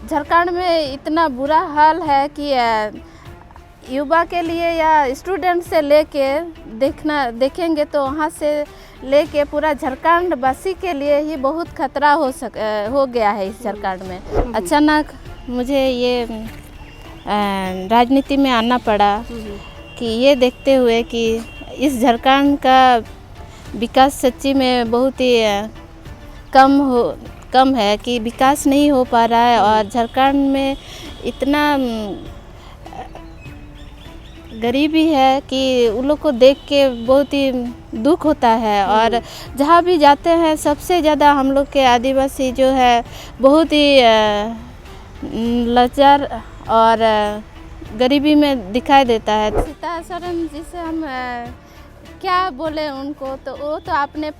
झारखंड में इतना बुरा हाल है कि युवा के लिए या स्टूडेंट से लेके देखेंगे तो वहाँ से लेके पूरा झारखंड वासी के लिए ही बहुत खतरा हो गया है इस झारखंड में। अचानक मुझे ये राजनीति में आना पड़ा कि ये देखते हुए कि इस झारखंड का विकास सच्ची में बहुत ही कम है कि विकास नहीं हो पा रहा है और झारखंड में इतना गरीबी है कि उन लोग को देख के बहुत ही दुख होता है। और जहाँ भी जाते हैं सबसे ज़्यादा हम लोग के आदिवासी जो है बहुत ही लाचार और गरीबी में दिखाई देता है। सीता सरन जिसे हम क्या बोले उनको, तो वो तो अपने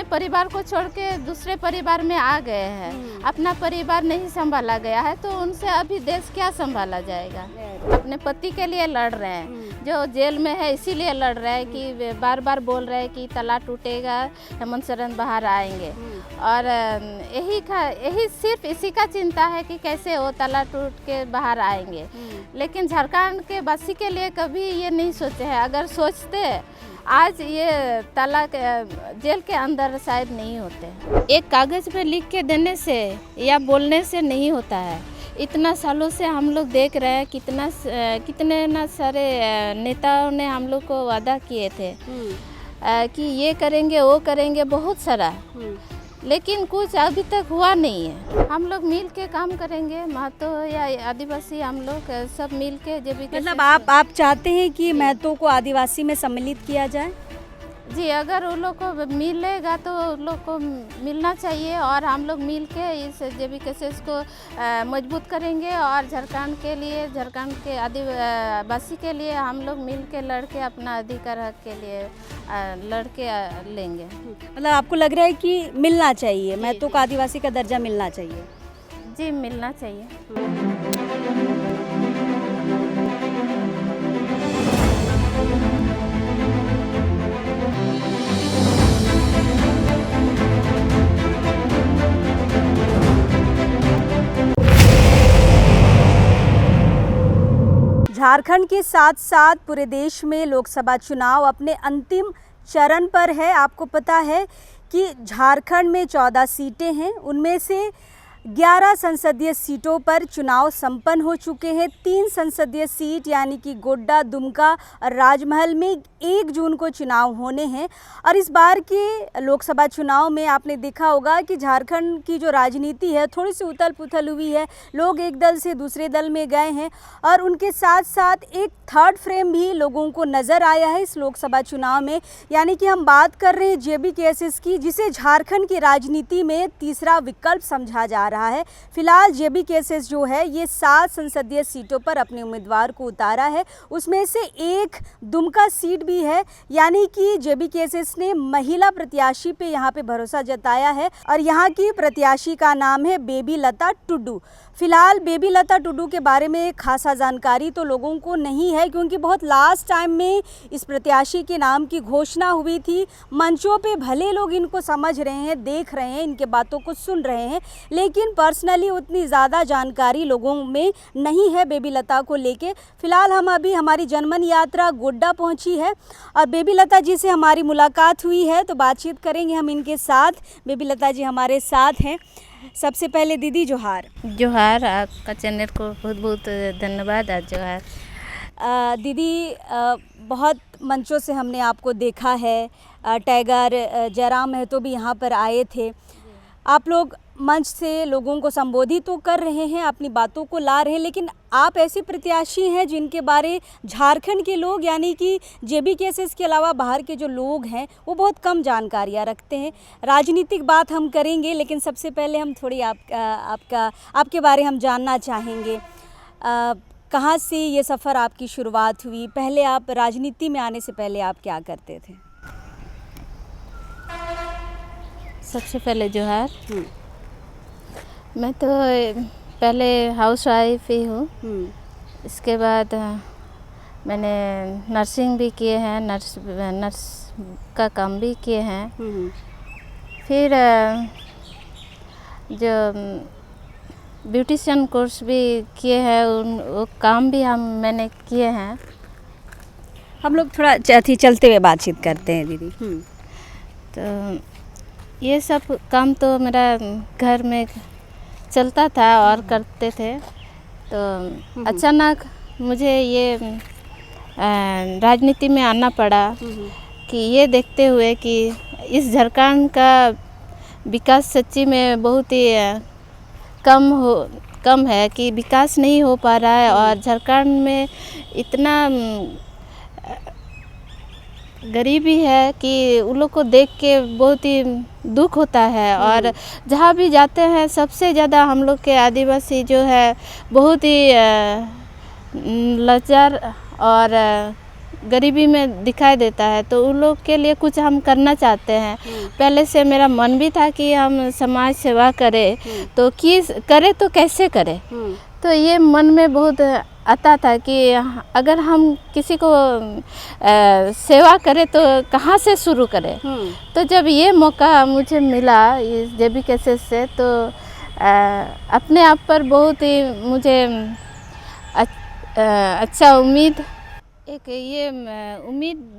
परिवार को छोड़ के दूसरे परिवार में आ गए हैं। अपना परिवार नहीं संभाला गया है तो उनसे अभी देश क्या संभाला जाएगा। अपने पति के लिए लड़ रहे हैं, जो जेल में है इसीलिए लड़ रहे हैं कि बार बार बोल रहे हैं कि ताला टूटेगा हेमंत सोरेन बाहर आएंगे। और यही सिर्फ इसी का चिंता है कि कैसे वो ताला टूट के बाहर आएंगे। लेकिन झारखंड के वासी के लिए कभी ये नहीं सोचे हैं। अगर सोचते आज ये ताला जेल के अंदर शायद नहीं होते। एक कागज़ पे लिख के देने से या बोलने से नहीं होता है। इतना सालों से हम लोग देख रहे हैं कितने ना सारे नेताओं ने हम लोग को वादा किए थे कि ये करेंगे वो करेंगे बहुत सारा, लेकिन कुछ अभी तक हुआ नहीं है। हम लोग मिल के काम करेंगे, महतो या आदिवासी हम लोग सब मिल के मतलब आप चाहते हैं कि महतो को आदिवासी में सम्मिलित किया जाए? जी, अगर उन लोग को मिलेगा तो उन लोग को मिलना चाहिए और हम लोग मिल के इस जेबी केसेस को मजबूत करेंगे और झारखंड के आदिवासी के लिए हम लोग मिल के लड़ के अपना अधिकार हक के लिए लड़ के लेंगे। मतलब आपको लग रहा है कि मिलना चाहिए, महतो को आदिवासी का दर्जा मिलना चाहिए? जी, मिलना चाहिए। झारखंड के साथ साथ पूरे देश में लोकसभा चुनाव अपने अंतिम चरण पर है। आपको पता है कि झारखंड में 14 सीटें हैं, उनमें से 11 संसदीय सीटों पर चुनाव संपन्न हो चुके हैं। 3 संसदीय सीट यानी कि गोड्डा, दुमका और राजमहल में 1 जून को चुनाव होने हैं। और इस बार के लोकसभा चुनाव में आपने देखा होगा कि झारखंड की जो राजनीति है थोड़ी सी उथल पुथल हुई है। लोग एक दल से दूसरे दल में गए हैं और उनके साथ साथ एक थर्ड फ्रेम भी लोगों को नज़र आया है इस लोकसभा चुनाव में। यानी कि हम बात कर रहे हैं जेबी केसेस की, जिसे झारखंड की राजनीति में तीसरा विकल्प समझा जा रहा है। फिलहाल जेबी केसेस जो है ये 7 संसदीय सीटों पर अपने उम्मीदवार को उतारा है, उसमें से एक दुमका सीट भी है। यानी कि जेबी केसेस ने महिला प्रत्याशी पे यहाँ पे भरोसा जताया है और यहाँ की प्रत्याशी का नाम है बेबी लता टुडू। फिलहाल बेबी लता टुडू के बारे में खासा जानकारी तो लोगों को नहीं है, क्योंकि बहुत लास्ट टाइम में इस प्रत्याशी के नाम की घोषणा हुई थी। मंचों पे भले लोग इनको समझ रहे हैं, देख रहे हैं, इनके बातों को सुन रहे हैं, लेकिन पर्सनली उतनी ज़्यादा जानकारी लोगों में नहीं है बेबी लता को लेके। फिलहाल हम अभी हमारी जनमन यात्रा गोड्डा पहुंची है और बेबी लता जी से हमारी मुलाकात हुई है, तो बातचीत करेंगे हम इनके साथ। बेबी लता जी हमारे साथ हैं। सबसे पहले दीदी जोहार। जोहार, आपका चैनल को बहुत बहुत धन्यवाद। जोहार दीदी, बहुत मंचों से हमने आपको देखा है, टाइगर जयराम महतो भी यहाँ पर आए थे। आप लोग मंच से लोगों को संबोधित तो कर रहे हैं, अपनी बातों को ला रहे हैं, लेकिन आप ऐसे प्रत्याशी हैं जिनके बारे झारखंड के लोग यानी कि जेबी केसेस के अलावा बाहर के जो लोग हैं वो बहुत कम जानकारियाँ रखते हैं। राजनीतिक बात हम करेंगे, लेकिन सबसे पहले हम थोड़ी आपके बारे हम जानना चाहेंगे। कहाँ से ये सफ़र आपकी शुरुआत हुई? पहले आप राजनीति में आने से पहले आप क्या करते थे? सबसे पहले जोहार, मैं तो पहले हाउस वाइफ ही हूँ। इसके बाद मैंने नर्सिंग भी किए हैं, नर्स का काम भी किए हैं। फिर जो ब्यूटिशियन कोर्स भी किए हैं, वो काम भी मैंने किए हैं। हम लोग थोड़ा चलते हुए बातचीत करते हैं दीदी। तो ये सब काम तो मेरा घर में चलता था और करते थे। तो अचानक मुझे ये राजनीति में आना पड़ा कि ये देखते हुए कि इस झारखंड का विकास सच्ची में बहुत ही कम है, कि विकास नहीं हो पा रहा है और झारखंड में इतना गरीबी है कि उन लोग को देख के बहुत ही दुख होता है। और जहाँ भी जाते हैं सबसे ज़्यादा हम लोग के आदिवासी जो है बहुत ही लाचार और गरीबी में दिखाई देता है। तो उन लोग के लिए कुछ हम करना चाहते हैं। पहले से मेरा मन भी था कि हम समाज सेवा करें, तो करें तो कैसे करें। तो ये मन में बहुत आता था कि अगर हम किसी को सेवा करें तो कहाँ से शुरू करें। तो जब ये मौका मुझे मिला इस JBKSS से, तो अपने आप पर बहुत ही मुझे अच्छा उम्मीद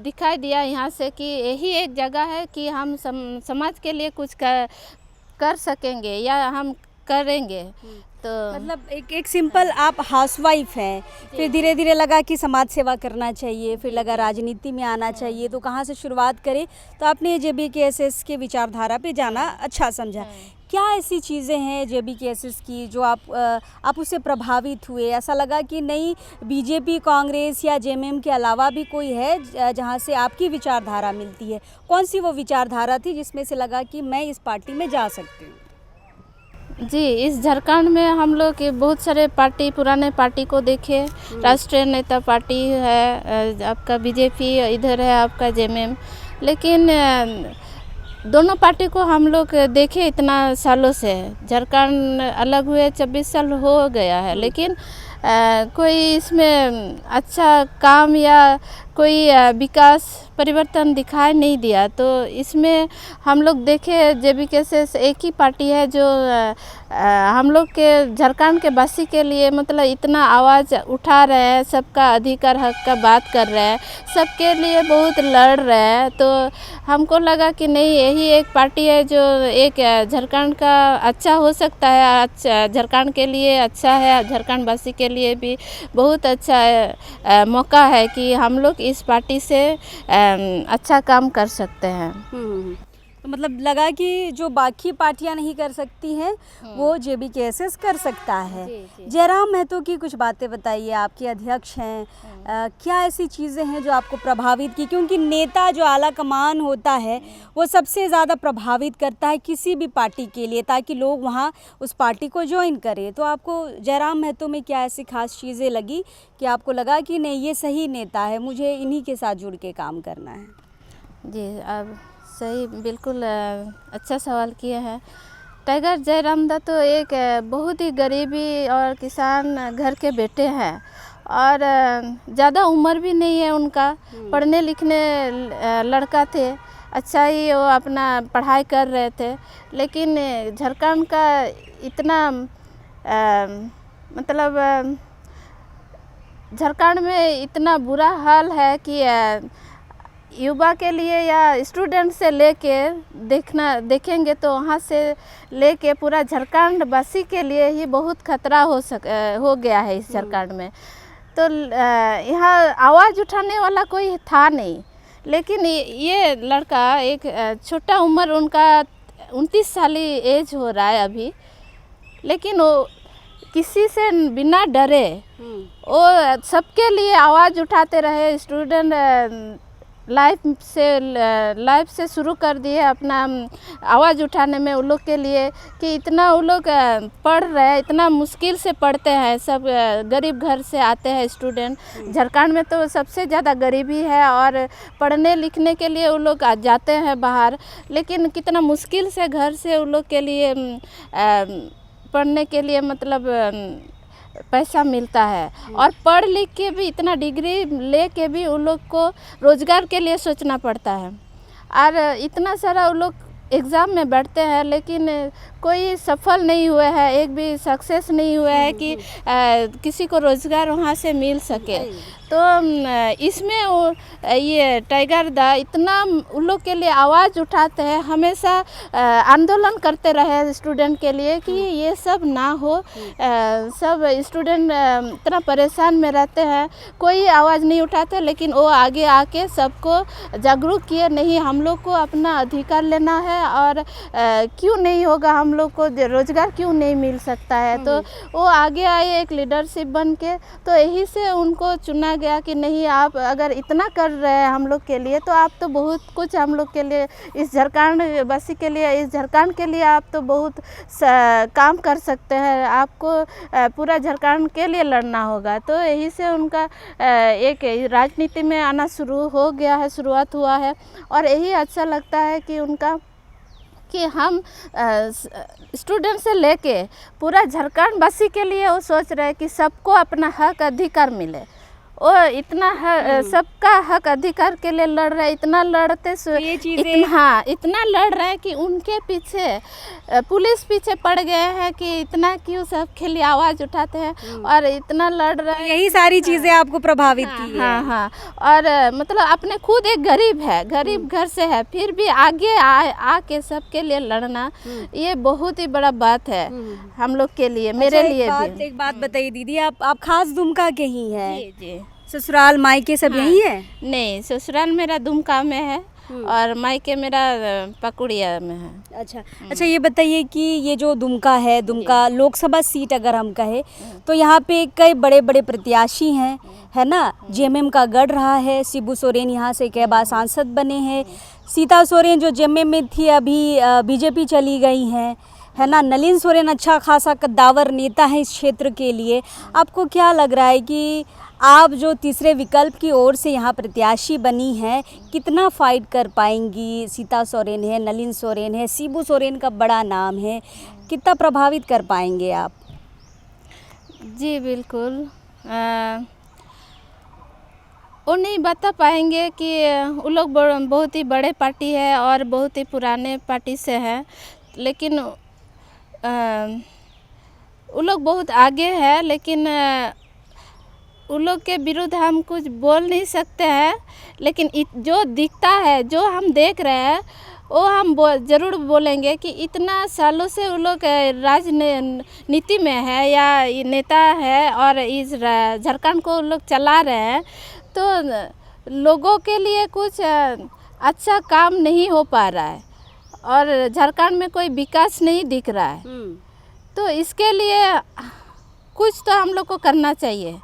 दिखाई दिया यहाँ से कि यही एक जगह है कि हम समाज के लिए कुछ कर सकेंगे या हम करेंगे। तो मतलब एक सिंपल आप हाउसवाइफ हैं, फिर धीरे धीरे लगा कि समाज सेवा करना चाहिए, फिर लगा राजनीति में आना चाहिए, तो कहाँ से शुरुआत करें। तो आपने JBKSS के विचारधारा पे जाना अच्छा समझा। क्या ऐसी चीज़ें हैं JBKSS की जो आप उससे प्रभावित हुए, ऐसा लगा कि नहीं BJP कांग्रेस या JMM के अलावा भी कोई है जहाँ से आपकी विचारधारा मिलती है? कौन सी वो विचारधारा थी जिसमें से लगा कि मैं इस पार्टी में जा सकती हूँ? जी, इस झारखंड में हम लोग के बहुत सारे पुराने पार्टी को देखे। राष्ट्रीय नेता पार्टी है आपका BJP, इधर है आपका JMM। लेकिन दोनों पार्टी को हम लोग देखे इतना सालों से। झारखंड अलग हुए 26 साल हो गया है, लेकिन कोई इसमें अच्छा काम या कोई विकास परिवर्तन दिखाई नहीं दिया। तो इसमें हम लोग देखे JBKSS एक ही पार्टी है जो हम लोग के झारखंड के वासी के लिए मतलब इतना आवाज़ उठा रहे हैं, सबका अधिकार हक का बात कर रहे हैं, सबके लिए बहुत लड़ रहे हैं। तो हमको लगा कि नहीं, यही एक पार्टी है जो एक झारखंड का अच्छा हो सकता है, अच्छा झारखंड के लिए अच्छा है, झारखंड वासी के लिए भी बहुत अच्छा मौका है कि हम लोग इस पार्टी से अच्छा काम कर सकते हैं। तो मतलब लगा कि जो बाकी पार्टियां नहीं कर सकती हैं वो JBKSS कर सकता है। जयराम महतो की कुछ बातें बताइए, आपके अध्यक्ष हैं। क्या ऐसी चीज़ें हैं जो आपको प्रभावित की? क्योंकि नेता जो आला कमान होता है वो सबसे ज़्यादा प्रभावित करता है किसी भी पार्टी के लिए, ताकि लोग वहाँ उस पार्टी को ज्वाइन करें। तो आपको जयराम महतो में क्या ऐसी खास चीज़ें लगी कि आपको लगा कि नहीं, ये सही नेता है, मुझे इन्हीं के साथ जुड़ के काम करना है? जी, अब सही, बिल्कुल अच्छा सवाल किया है। टाइगर जयराम दा तो एक बहुत ही गरीबी और किसान घर के बेटे हैं और ज़्यादा उम्र भी नहीं है उनका। पढ़ने लिखने लड़का थे, अच्छा ही वो अपना पढ़ाई कर रहे थे। लेकिन झारखंड का इतना मतलब झारखंड में इतना बुरा हाल है कि युवा के लिए या स्टूडेंट से लेके देखेंगे तो वहाँ से लेके पूरा झारखंड वासी के लिए ही बहुत खतरा हो गया है इस झारखंड में। तो यहाँ आवाज़ उठाने वाला कोई था नहीं। लेकिन ये लड़का, एक छोटा उम्र उनका 29 साल एज हो रहा है अभी, लेकिन वो किसी से बिना डरे वो सबके लिए आवाज़ उठाते रहे। स्टूडेंट लाइफ से शुरू कर दिए अपना आवाज़ उठाने में उन लोग के लिए, कि इतना वो लोग पढ़ रहे हैं, इतना मुश्किल से पढ़ते हैं, सब गरीब घर से आते हैं स्टूडेंट। झारखंड में तो सबसे ज़्यादा गरीबी है और पढ़ने लिखने के लिए वो लोग जाते हैं बाहर, लेकिन कितना मुश्किल से घर से उन लोग के लिए पढ़ने के लिए मतलब पैसा मिलता है। और पढ़ लिख के भी इतना डिग्री ले के भी उन लोग को रोज़गार के लिए सोचना पड़ता है। और इतना सारा उन लोग एग्ज़ाम में बैठते हैं, लेकिन कोई सफल नहीं हुए हैं, एक भी सक्सेस नहीं हुआ है कि किसी को रोज़गार वहाँ से मिल सके। तो इसमें ये टाइगर दा इतना उन लोग के लिए आवाज़ उठाते हैं, हमेशा आंदोलन करते रहे स्टूडेंट के लिए कि ये सब ना हो। सब स्टूडेंट इतना परेशान में रहते हैं, कोई आवाज़ नहीं उठाते, लेकिन वो आगे आके सबको जागरूक किए, नहीं हम लोग को अपना अधिकार लेना है और क्यों नहीं होगा, हम लोग को रोज़गार क्यों नहीं मिल सकता है। तो वो आगे आए एक लीडरशिप बन के, तो यही से उनको चुना गया कि नहीं, आप अगर इतना कर रहे हैं हम लोग के लिए, तो आप तो बहुत कुछ हम लोग के लिए, इस झारखंड वासी के लिए, इस झारखंड के लिए आप तो बहुत काम कर सकते हैं, आपको पूरा झारखंड के लिए लड़ना होगा। तो यही से उनका एक राजनीति में आना शुरू हो गया है, शुरुआत हुआ है। और यही अच्छा लगता है कि उनका कि हम स्टूडेंट से लेके पूरा झारखंड वासी के लिए वो सोच रहे हैं कि सबको अपना हक अधिकार मिले। वो इतना सबका हक अधिकार के लिए लड़ रहे, इतना लड़ते इतना लड़ रहे हैं कि उनके पीछे पुलिस पीछे पड़ गए हैं कि इतना क्यों सब के लिए आवाज़ उठाते हैं और इतना लड़ रहे हैं। यही सारी चीज़ें आपको प्रभावित की है। हाँ। और मतलब अपने खुद एक गरीब है, गरीब घर से है, फिर भी आगे आके सबके लिए लड़ना, ये बहुत ही बड़ा बात है हम लोग के लिए, मेरे लिए भी। एक बात बताइए दीदी, आप खास दुमका के ही हैं? जी। ससुराल मायके सब यही है? नहीं, ससुराल मेरा दुमका में है और मायके मेरा पकुड़िया में है। अच्छा, ये बताइए कि ये जो दुमका है, दुमका लोकसभा सीट अगर हम कहें तो यहाँ पे कई बड़े बड़े प्रत्याशी हैं, है ना? जेएमएम का गढ़ रहा है, शिबू सोरेन यहाँ से कई बार सांसद बने हैं, सीता सोरेन जो जेएमएम में थी अभी बीजेपी चली गई हैं, है ना? नलिन सोरेन अच्छा खासा कद्दावर नेता है इस क्षेत्र के लिए। आपको क्या लग रहा है कि आप जो तीसरे विकल्प की ओर से यहाँ प्रत्याशी बनी हैं, कितना फाइट कर पाएंगी? सीता सोरेन है, नलिन सोरेन है, शिबू सोरेन का बड़ा नाम है, कितना प्रभावित कर पाएंगे आप? जी बिल्कुल, वो नहीं बता पाएंगे कि वो लोग बहुत ही बड़े पार्टी है और बहुत ही पुराने पार्टी से है, लेकिन वो लोग बहुत आगे है, लेकिन उन लोग के विरुद्ध हम कुछ बोल नहीं सकते हैं। लेकिन जो दिखता है, जो हम देख रहे हैं, वो हम ज़रूर बोलेंगे कि इतना सालों से वो लोग राजनीति में है या नेता है और इस झारखंड को लोग चला रहे हैं, तो लोगों के लिए कुछ अच्छा काम नहीं हो पा रहा है और झारखंड में कोई विकास नहीं दिख रहा है। तो इसके लिए कुछ तो हम लोग को करना चाहिए।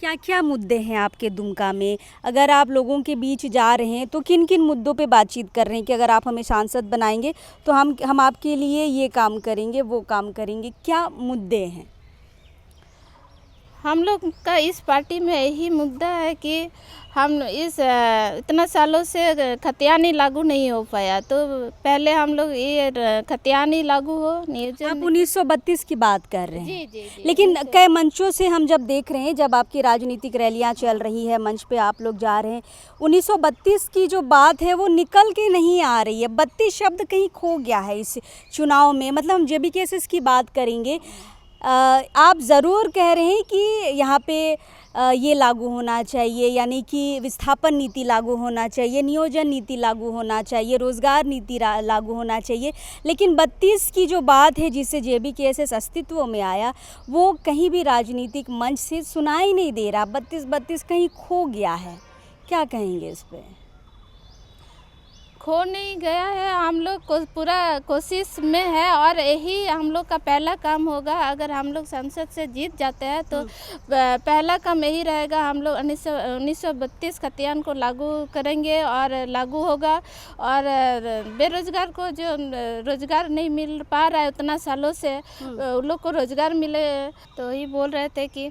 क्या क्या मुद्दे हैं आपके दुमका में? अगर आप लोगों के बीच जा रहे हैं तो किन किन मुद्दों पे बातचीत कर रहे हैं कि अगर आप हमें सांसद बनाएंगे तो हम आपके लिए ये काम करेंगे, वो काम करेंगे? क्या मुद्दे हैं? हम लोग का इस पार्टी में यही मुद्दा है कि हम इस इतना सालों से खतियानी लागू नहीं हो पाया, तो पहले हम लोग ये खतियानी लागू हो नियोजन। आप 1932 की बात कर रहे हैं? जी। लेकिन कई मंचों से हम जब देख रहे हैं, जब आपकी राजनीतिक रैलियां चल रही है, मंच पे आप लोग जा रहे हैं, 1932 की जो बात है वो निकल के नहीं आ रही है। 32 शब्द कहीं खो गया है इस चुनाव में। मतलब हम जेबीकेएसएस की बात करेंगे, आप ज़रूर कह रहे हैं कि यहाँ पे ये लागू होना चाहिए, यानी कि विस्थापन नीति लागू होना चाहिए, नियोजन नीति लागू होना चाहिए, रोज़गार नीति लागू होना चाहिए, लेकिन 32 की जो बात है जिससे जेबीकेएसएस अस्तित्व में आया, वो कहीं भी राजनीतिक मंच से सुनाई नहीं दे रहा। 32 कहीं खो गया है, क्या कहेंगे इस पर? खो नहीं गया है, हम लोग को पूरा कोशिश में है और यही हम लोग का पहला काम होगा। अगर हम लोग संसद से जीत जाते हैं तो पहला काम यही रहेगा, हम लोग 1932 खतियान को लागू करेंगे और लागू होगा। और बेरोजगार को जो रोज़गार नहीं मिल पा रहा है उतना सालों से, उन लोग को रोज़गार मिले। तो ही बोल रहे थे कि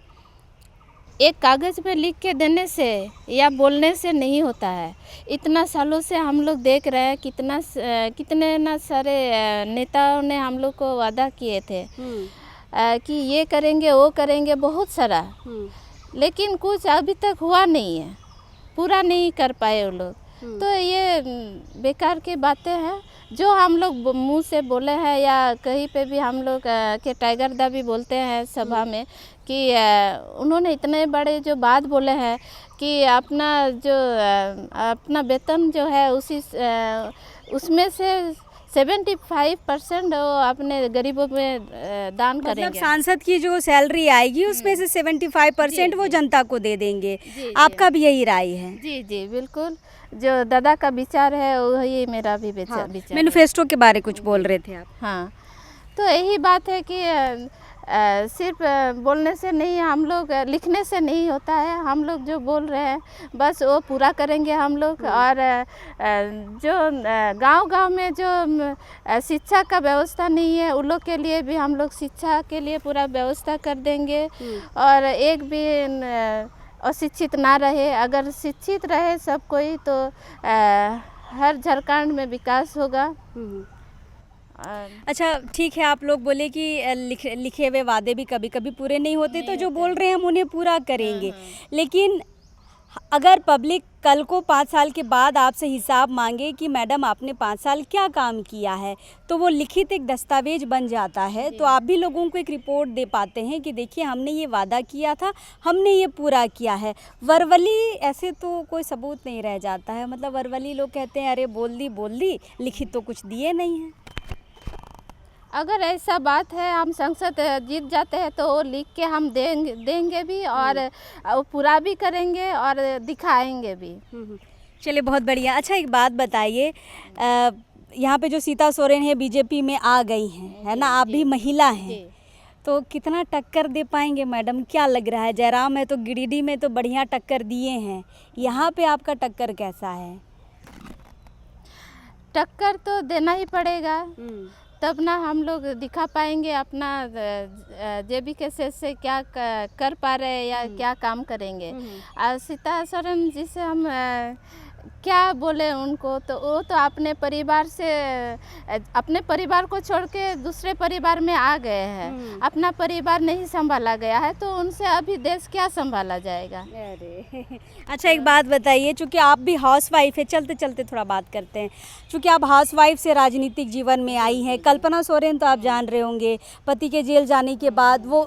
एक कागज़ पे लिख के देने से या बोलने से नहीं होता है। इतना सालों से हम लोग देख रहे हैं कितने ना सारे नेताओं ने हम लोग को वादा किए थे कि ये करेंगे वो करेंगे, बहुत सारा, लेकिन कुछ अभी तक हुआ नहीं है, पूरा नहीं कर पाए वो लोग। तो ये बेकार की बातें हैं। जो हम लोग मुंह से बोले हैं या कहीं पे भी हम लोग के टाइगर दा भी बोलते हैं सभा में कि उन्होंने इतने बड़े जो बात बोले हैं कि अपना वेतन जो है उसमें से 75% वो अपने गरीबों में दान मतलब करेंगे। सांसद की जो सैलरी आएगी उसमें से 75% वो जनता को दे देंगे। जी, आपका भी यही राय है? जी जी बिल्कुल, जो दादा का विचार है वही मेरा भी विचार है। मैनिफेस्टो के बारे कुछ बोल रहे थे आप? हाँ, तो यही बात है कि सिर्फ बोलने से नहीं, हम लोग लिखने से नहीं होता है। हम लोग जो बोल रहे हैं बस वो पूरा करेंगे हम लोग। और जो गांव-गांव में जो शिक्षा का व्यवस्था नहीं है उन लोग के लिए भी हम लोग शिक्षा के लिए पूरा व्यवस्था कर देंगे। और एक भी अशिक्षित ना रहे, अगर शिक्षित रहे सब कोई तो हर झारखंड में विकास होगा। अच्छा ठीक है, आप लोग बोले कि लिखे हुए वादे भी कभी कभी पूरे नहीं होते, तो जो बोल रहे हैं हम उन्हें पूरा करेंगे। लेकिन अगर पब्लिक कल को 5 साल के बाद आपसे हिसाब मांगे कि मैडम आपने 5 साल क्या काम किया है, तो वो लिखित एक दस्तावेज बन जाता है, तो आप भी लोगों को एक रिपोर्ट दे पाते हैं कि देखिए हमने ये वादा किया था, हमने ये पूरा किया है। वर्बली ऐसे तो कोई सबूत नहीं रह जाता है। मतलब वर्बली लोग कहते हैं अरे बोल दी, लिखित तो कुछ दिए नहीं है। अगर ऐसा बात है, हम संसद जीत जाते हैं तो वो लिख के हम देंगे भी और वो पूरा भी करेंगे और दिखाएंगे भी। चलिए बहुत बढ़िया। अच्छा एक बात बताइए, यहाँ पे जो सीता सोरेन है बीजेपी में आ गई हैं, है ना, आप भी महिला हैं, तो कितना टक्कर दे पाएंगे मैडम, क्या लग रहा है? जयराम है तो गिरिडीह में तो बढ़िया टक्कर दिए हैं, यहाँ पे आपका टक्कर कैसा है? टक्कर तो देना ही पड़ेगा, तब ना हम लोग दिखा पाएंगे अपना जेबी से क्या कर पा रहे हैं या क्या काम करेंगे। सीता सोरेन जी से हम क्या बोले उनको, तो वो तो अपने परिवार को छोड़ के दूसरे परिवार में आ गए हैं। अपना परिवार नहीं संभाला गया है तो उनसे अभी देश क्या संभाला जाएगा। अरे अच्छा एक बात बताइए, चूँकि आप भी हाउसवाइफ है, चलते चलते थोड़ा बात करते हैं, चूँकि आप हाउसवाइफ से राजनीतिक जीवन में आई हैं। कल्पना सोरेन तो आप जान रहे होंगे, पति के जेल जाने के बाद वो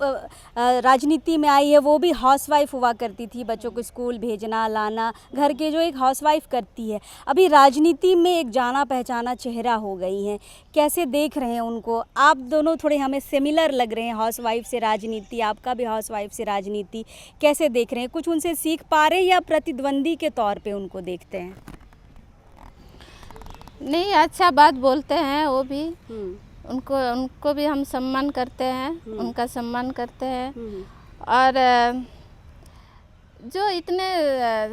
राजनीति में आई है। वो भी हाउसवाइफ हुआ करती थी, बच्चों को स्कूल भेजना लाना, घर के जो एक हाउसवाइफ करती है, अभी राजनीति में एक जाना पहचाना चेहरा हो गई हैं। कैसे देख रहे हैं उनको? आप दोनों थोड़े हमें सिमिलर लग रहे हैं, हाउसवाइफ से राजनीति, आपका भी हाउसवाइफ से राजनीति। कैसे देख रहे हैं? कुछ उनसे सीख पा रहे हैं या प्रतिद्वंदी के तौर पे उनको देखते हैं? नहीं, अच्छा बात बोलते हैं वो भी, उनको भी हम सम्मान करते हैं, उनका सम्मान करते हैं। और जो इतने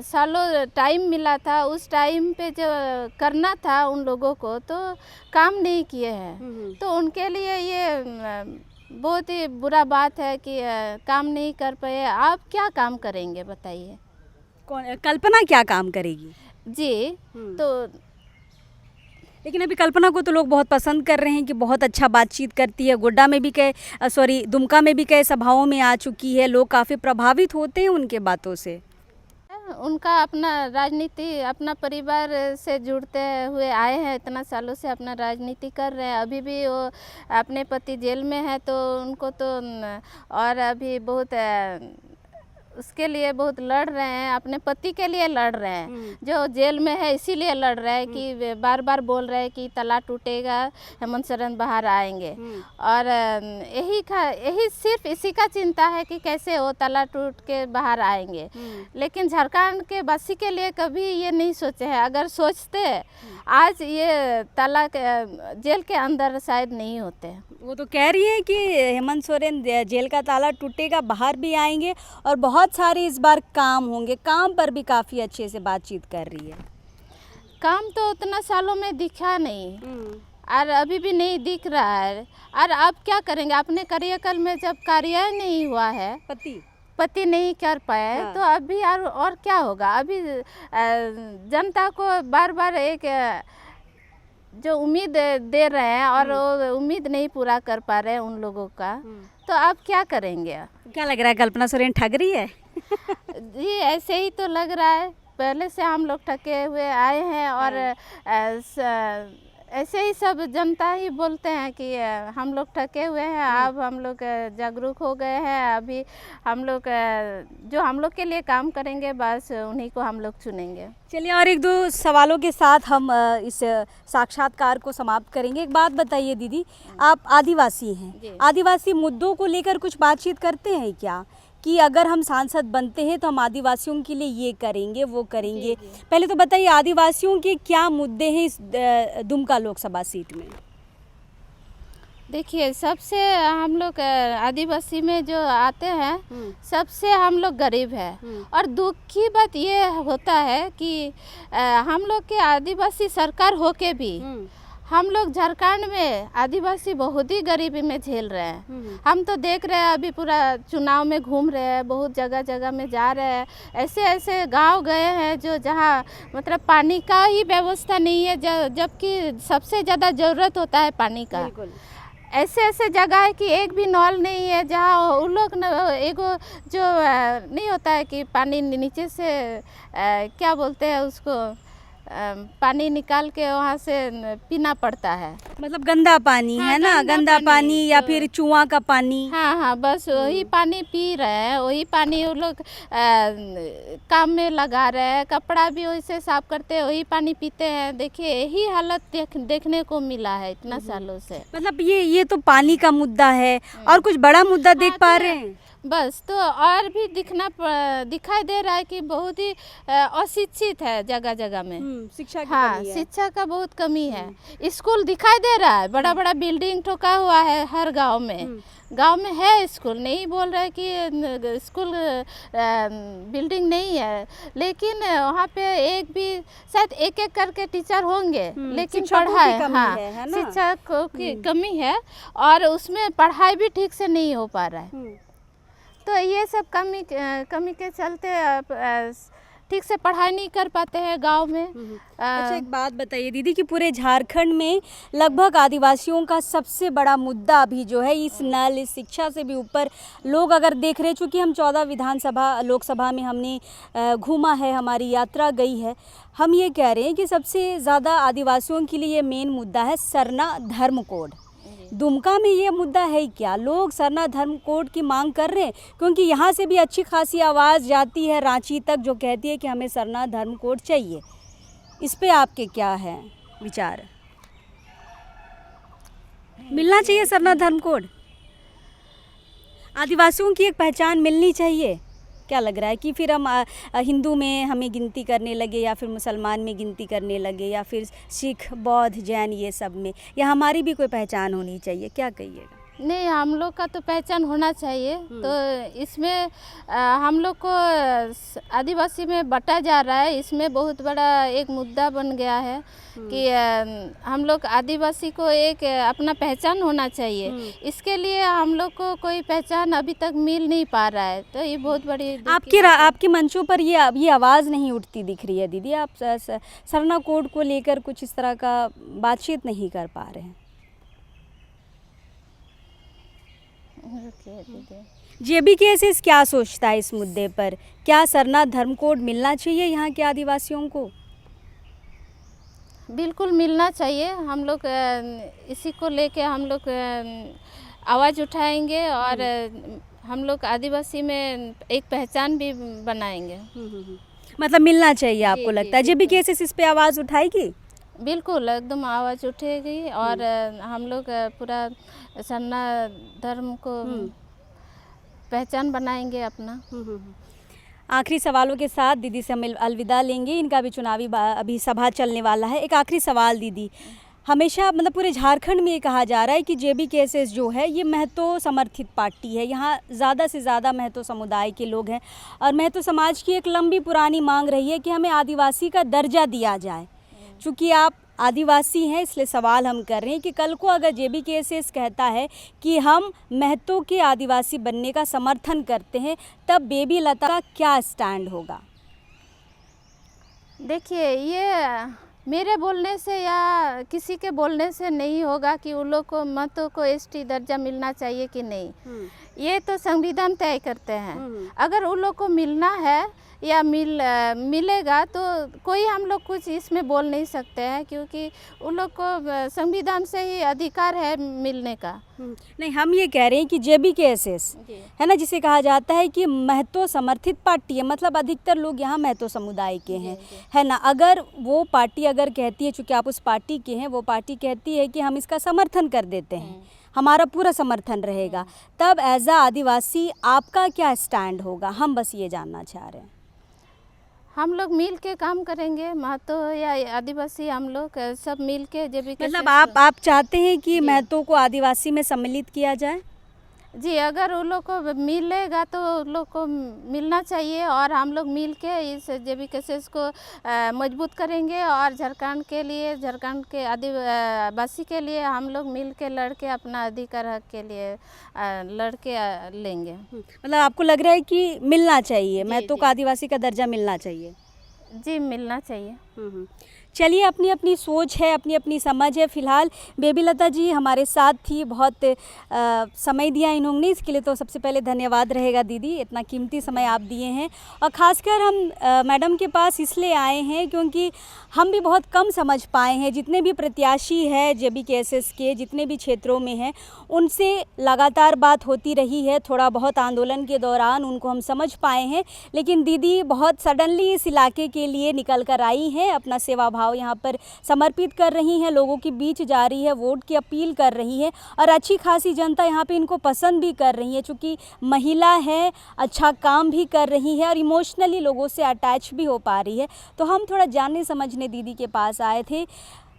सालों टाइम मिला था, उस टाइम पे जो करना था उन लोगों को तो काम नहीं किए हैं, तो उनके लिए ये बहुत ही बुरा बात है कि काम नहीं कर पाए। आप क्या काम करेंगे बताइए? कौन, कल्पना क्या काम करेगी? जी, तो लेकिन अभी कल्पना को तो लोग बहुत पसंद कर रहे हैं कि बहुत अच्छा बातचीत करती है। गोड्डा में भी दुमका में भी कई सभाओं में आ चुकी है, लोग काफ़ी प्रभावित होते हैं उनके बातों से। उनका अपना राजनीति, अपना परिवार से जुड़ते हुए आए हैं, इतना सालों से अपना राजनीति कर रहे हैं। अभी भी वो अपने पति जेल में है तो उनको तो और अभी बहुत उसके लिए बहुत लड़ रहे हैं, अपने पति के लिए लड़ रहे हैं जो जेल में है, इसीलिए लड़ रहे हैं कि बार बार बोल रहे हैं कि ताला टूटेगा, हेमंत सोरेन बाहर आएंगे। और यही सिर्फ इसी का चिंता है कि कैसे वो ताला टूट के बाहर आएंगे। लेकिन झारखंड के वासी के लिए कभी ये नहीं सोचे हैं। अगर सोचते आज ये ताला जेल के अंदर शायद नहीं होते। वो तो कह रही है कि हेमंत सोरेन जेल का ताला टूटेगा, बाहर भी आएंगे और बहुत सारे इस बार काम होंगे। काम पर भी काफ़ी अच्छे से बातचीत कर रही है। काम तो उतना सालों में दिखा नहीं और अभी भी नहीं दिख रहा है। और आप क्या करेंगे? अपने कार्यकाल में जब कार्य नहीं हुआ है, पति नहीं कर पाए, तो अभी और क्या होगा? अभी जनता को बार बार एक जो उम्मीद दे रहे हैं और वो उम्मीद नहीं पूरा कर पा रहे हैं उन लोगों का, तो आप क्या करेंगे? क्या लग रहा है, कल्पना सोरेन ठग रही है? जी ऐसे ही तो लग रहा है। पहले से हम लोग ठगे हुए आए हैं और ऐसे ही सब जनता ही बोलते हैं कि हम लोग ठके हुए हैं, अब हम लोग जागरूक हो गए हैं, अभी हम लोग जो हम लोग के लिए काम करेंगे बस उन्हीं को हम लोग चुनेंगे। चलिए, और एक दो सवालों के साथ हम इस साक्षात्कार को समाप्त करेंगे। एक बात बताइए दीदी, आप आदिवासी जी। हैं, आदिवासी मुद्दों को लेकर कुछ बातचीत करते हैं क्या, कि अगर हम सांसद बनते हैं तो हम आदिवासियों के लिए ये करेंगे वो करेंगे? जी। पहले तो बताइए, आदिवासियों के क्या मुद्दे हैं इस दुमका लोकसभा सीट में? देखिए, सबसे हम लोग आदिवासी में जो आते हैं सबसे हम लोग गरीब हैं, और दुख की बात ये होता है कि हम लोग के आदिवासी सरकार होके भी हम लोग झारखंड में आदिवासी बहुत ही गरीबी में झेल रहे हैं। हम तो देख रहे हैं, अभी पूरा चुनाव में घूम रहे हैं, बहुत जगह जगह में जा रहे हैं, ऐसे ऐसे गांव गए हैं जो जहां मतलब पानी का ही व्यवस्था नहीं है, जबकि सबसे ज़्यादा ज़रूरत होता है पानी का। ऐसे ऐसे जगह है कि एक भी नल नहीं है, जहाँ उन लोग एगो जो नहीं होता है कि पानी नीचे से क्या बोलते हैं उसको, पानी निकाल के वहाँ से पीना पड़ता है, मतलब गंदा पानी, हाँ, है ना, गंदा पानी या फिर कुआं का पानी। हाँ, बस वही पानी पी रहे हैं, वही पानी वो लोग काम में लगा रहे हैं, कपड़ा भी वही से साफ करते हैं, वही पानी पीते हैं। देखिए, यही हालत देखने को मिला है इतना सालों से। मतलब ये तो पानी का मुद्दा है, और कुछ बड़ा मुद्दा देख पा रहे हैं? बस तो और भी दिखाई दे रहा है कि बहुत ही अशिक्षित है जगह जगह में, शिक्षा की हाँ, कमी है। शिक्षा का बहुत कमी है। स्कूल दिखाई दे रहा है, बड़ा बड़ा बिल्डिंग ठोका हुआ है हर गांव में, गांव में है स्कूल, नहीं बोल रहे कि स्कूल बिल्डिंग नहीं है, लेकिन वहाँ पे एक भी शायद एक एक करके टीचर होंगे, लेकिन पढ़ाई, हाँ, शिक्षक की कमी है, और उसमें पढ़ाई भी ठीक से नहीं हो पा रहा है। तो ये सब कमी के चलते ठीक से पढ़ाई नहीं कर पाते हैं गांव में। अच्छा, एक बात बताइए दीदी, कि पूरे झारखंड में लगभग आदिवासियों का सबसे बड़ा मुद्दा अभी जो है इस नल, इस शिक्षा से भी ऊपर लोग अगर देख रहे, चूँकि हम 14 विधानसभा लोकसभा में हमने घूमा है, हमारी यात्रा गई है, हम ये कह रहे हैं कि सबसे ज़्यादा आदिवासियों के लिए मेन मुद्दा है सरना धर्म कोड। दुमका में ये मुद्दा है क्या? लोग सरना धर्म कोड की मांग कर रहे हैं, क्योंकि यहाँ से भी अच्छी खासी आवाज़ जाती है रांची तक, जो कहती है कि हमें सरना धर्म कोड चाहिए। इस पे आपके क्या है विचार? मिलना चाहिए सरना धर्म कोड? आदिवासियों की एक पहचान मिलनी चाहिए? क्या लग रहा है कि फिर हम हिंदू में हमें गिनती करने लगे, या फिर मुसलमान में गिनती करने लगे, या फिर सिख, बौद्ध, जैन, ये सब में, या हमारी भी कोई पहचान होनी चाहिए? क्या कहिएगा? नहीं, हम लोग का तो पहचान होना चाहिए। तो इसमें हम लोग को आदिवासी में बंटा जा रहा है, इसमें बहुत बड़ा एक मुद्दा बन गया है कि हम लोग आदिवासी को एक अपना पहचान होना चाहिए। इसके लिए हम लोग को कोई पहचान अभी तक मिल नहीं पा रहा है, तो ये बहुत बड़ी आपके मंचों पर ये आवाज़ नहीं उठती दिख रही है दीदी? आप सरना कोड को लेकर कुछ इस तरह का बातचीत नहीं कर पा रहे हैं? JBKSS क्या सोचता है इस मुद्दे पर? क्या सरना धर्म कोड मिलना चाहिए यहाँ के आदिवासियों को? बिल्कुल मिलना चाहिए। हम लोग इसी को लेके हम लोग आवाज़ उठाएंगे, और हम लोग आदिवासी में एक पहचान भी बनाएंगे। मतलब मिलना चाहिए आपको लगता है? JBKSS इस पे आवाज़ उठाएगी? बिल्कुल, एकदम आवाज़ उठेगी, और हम लोग पूरा सरना धर्म को पहचान बनाएंगे अपना। आखिरी सवालों के साथ दीदी से हम अलविदा लेंगे, इनका भी चुनावी अभी सभा चलने वाला है। एक आखिरी सवाल दीदी, हमेशा मतलब पूरे झारखंड में ये कहा जा रहा है कि JBKSS जो है ये महतो समर्थित पार्टी है, यहाँ ज़्यादा से ज़्यादा महतो समुदाय के लोग हैं, और महतो समाज की एक लंबी पुरानी मांग रही है कि हमें आदिवासी का दर्जा दिया जाए। चूँकि आप आदिवासी हैं, इसलिए सवाल हम कर रहे हैं कि कल को अगर JBKSS कहता है कि हम महतो के आदिवासी बनने का समर्थन करते हैं, तब बेबी लता का क्या स्टैंड होगा? देखिए, ये मेरे बोलने से या किसी के बोलने से नहीं होगा कि उन लोग को महतो को ST दर्जा मिलना चाहिए कि नहीं। ये तो संविधान तय करते हैं। अगर उन लोग को मिलना है या मिलेगा तो कोई हम लोग कुछ इसमें बोल नहीं सकते हैं, क्योंकि उन लोग को संविधान से ही अधिकार है मिलने का। नहीं, हम ये कह रहे हैं कि JBKSS है ना, जिसे कहा जाता है कि महतो समर्थित पार्टी है, मतलब अधिकतर लोग यहाँ महतो समुदाय के हैं, है ना। अगर वो पार्टी अगर कहती है, चूँकि आप उस पार्टी के हैं, वो पार्टी कहती है कि हम इसका समर्थन कर देते हैं, हमारा पूरा समर्थन रहेगा, तब एज आ आदिवासी आपका क्या स्टैंड होगा? हम बस ये जानना चाह रहे हैं। हम लोग मिल के काम करेंगे, महतो या आदिवासी हम लोग सब मिल के JBKSS। मतलब आप चाहते हैं कि महतो को आदिवासी में सम्मिलित किया जाए? जी, अगर उन लोग को मिलेगा तो उन लोग को मिलना चाहिए, और हम लोग मिल के इस JBKSS को मजबूत करेंगे, और झारखंड के लिए, झारखंड के आदिवासी के लिए हम लोग मिल के लड़ के अपना अधिकार हक के लिए लड़ के लेंगे। मतलब आपको लग रहा है कि मिलना चाहिए, महतो को आदिवासी का दर्जा मिलना चाहिए? जी, मिलना चाहिए। चलिए, अपनी अपनी सोच है, अपनी अपनी समझ है। फ़िलहाल बेबी लता जी हमारे साथ थी, बहुत समय दिया इन्होंने, इसके लिए तो सबसे पहले धन्यवाद रहेगा दीदी, इतना कीमती समय आप दिए हैं। और ख़ासकर हम मैडम के पास इसलिए आए हैं क्योंकि हम भी बहुत कम समझ पाए हैं, जितने भी प्रत्याशी है JBKSS के, जितने भी क्षेत्रों में हैं, उनसे लगातार बात होती रही है। थोड़ा बहुत आंदोलन के दौरान उनको हम समझ पाए हैं, लेकिन दीदी बहुत सडनली इस इलाके के लिए निकल कर आई हैं, अपना सेवा भाव यहाँ पर समर्पित कर रही हैं, लोगों के बीच जा रही है, वोट की अपील कर रही है, और अच्छी खासी जनता यहाँ पे इनको पसंद भी कर रही है, चूँकि महिला है, अच्छा काम भी कर रही है और इमोशनली लोगों से अटैच भी हो पा रही है। तो हम थोड़ा जानने समझने दीदी के पास आए थे।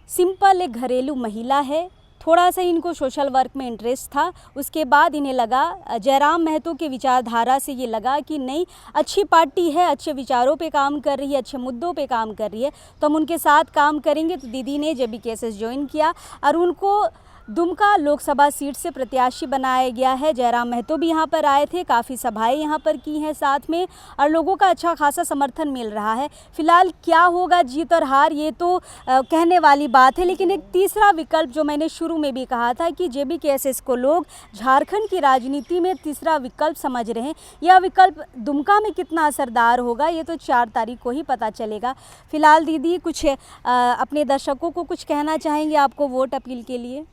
सिंपल एक घरेलू महिला है, थोड़ा सा इनको सोशल वर्क में इंटरेस्ट था, उसके बाद इन्हें लगा, जयराम महतो के विचारधारा से ये लगा कि नहीं, अच्छी पार्टी है, अच्छे विचारों पे काम कर रही है, अच्छे मुद्दों पे काम कर रही है, तो हम उनके साथ काम करेंगे। तो दीदी ने JBKSS ज्वाइन किया और उनको दुमका लोकसभा सीट से प्रत्याशी बनाया गया है। जयराम महतो भी यहाँ पर आए थे, काफ़ी सभाएं यहाँ पर की हैं साथ में, और लोगों का अच्छा खासा समर्थन मिल रहा है। फिलहाल क्या होगा, जीत और हार, ये तो कहने वाली बात है, लेकिन एक तीसरा विकल्प जो मैंने शुरू में भी कहा था कि JBKSS को लोग झारखंड की राजनीति में तीसरा विकल्प समझ रहे हैं। यह विकल्प दुमका में कितना असरदार होगा, ये तो 4 तारीख को ही पता चलेगा। फिलहाल दीदी कुछ अपने दर्शकों को कुछ कहना चाहेंगे आपको वोट अपील के लिए?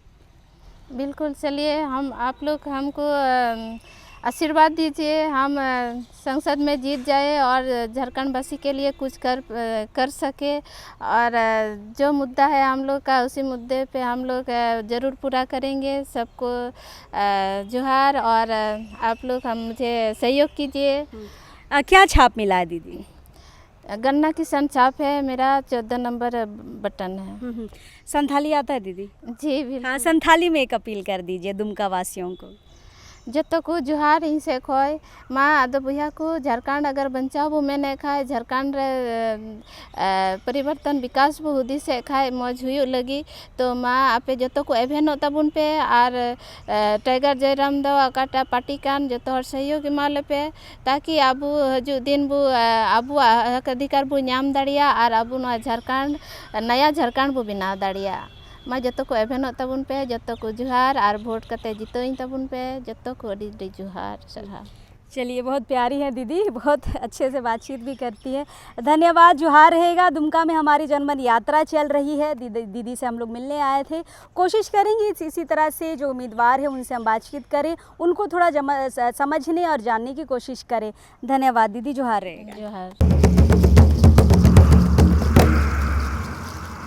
बिल्कुल, चलिए, हम आप लोग हमको आशीर्वाद दीजिए, हम संसद में जीत जाए और झारखंड वासी के लिए कुछ कर सके, और जो मुद्दा है हम लोग का, उसी मुद्दे पे हम लोग ज़रूर पूरा करेंगे। सबको जोहार, और आप लोग हम मुझे सहयोग कीजिए। क्या छाप मिला है दीदी? गन्ना किसान छाप है मेरा, 14 नंबर बटन है। संथाली आता है दीदी? जी बिल्कुल। हाँ, संथाली में एक अपील कर दीजिए दुमका वासियों को। जतो को जोहार इन से खोय माँ आदो बुया को झारखंड अगर बंचाव बो मैंने खाए, झारखंड परिवर्तन विकास बो हुदी से खाए मौज हुई लगी, तो माँ आपे जतो को एभेनो तबुन पे, और टाइगर जयराम दो अकाटा पार्टी कान जतो हर सहयोग माले पे, ताकि आबू हजू दिन बो आबू हक अधिकार बो नाम दाड़िया, और आबू नया झारखंड नया झारखंड बो बिना दाड़िया। माँ जतो को एभेनो तबुन पे, जतो को जोहार, और वोट कते जितोइन तबुन पे, जतो को अड़ी जोहार सरहा। चलिए, बहुत प्यारी है दीदी, बहुत अच्छे से बातचीत भी करती है। धन्यवाद, जोहार रहेगा। दुमका में हमारी जनमन यात्रा चल रही है, दीदी से हम लोग मिलने आए थे। कोशिश करेंगे इसी तरह से जो उम्मीदवार है उनसे हम बातचीत करें, उनको थोड़ा समझने और जानने की कोशिश करें। धन्यवाद दीदी, जोहार रहेगा। जोहार।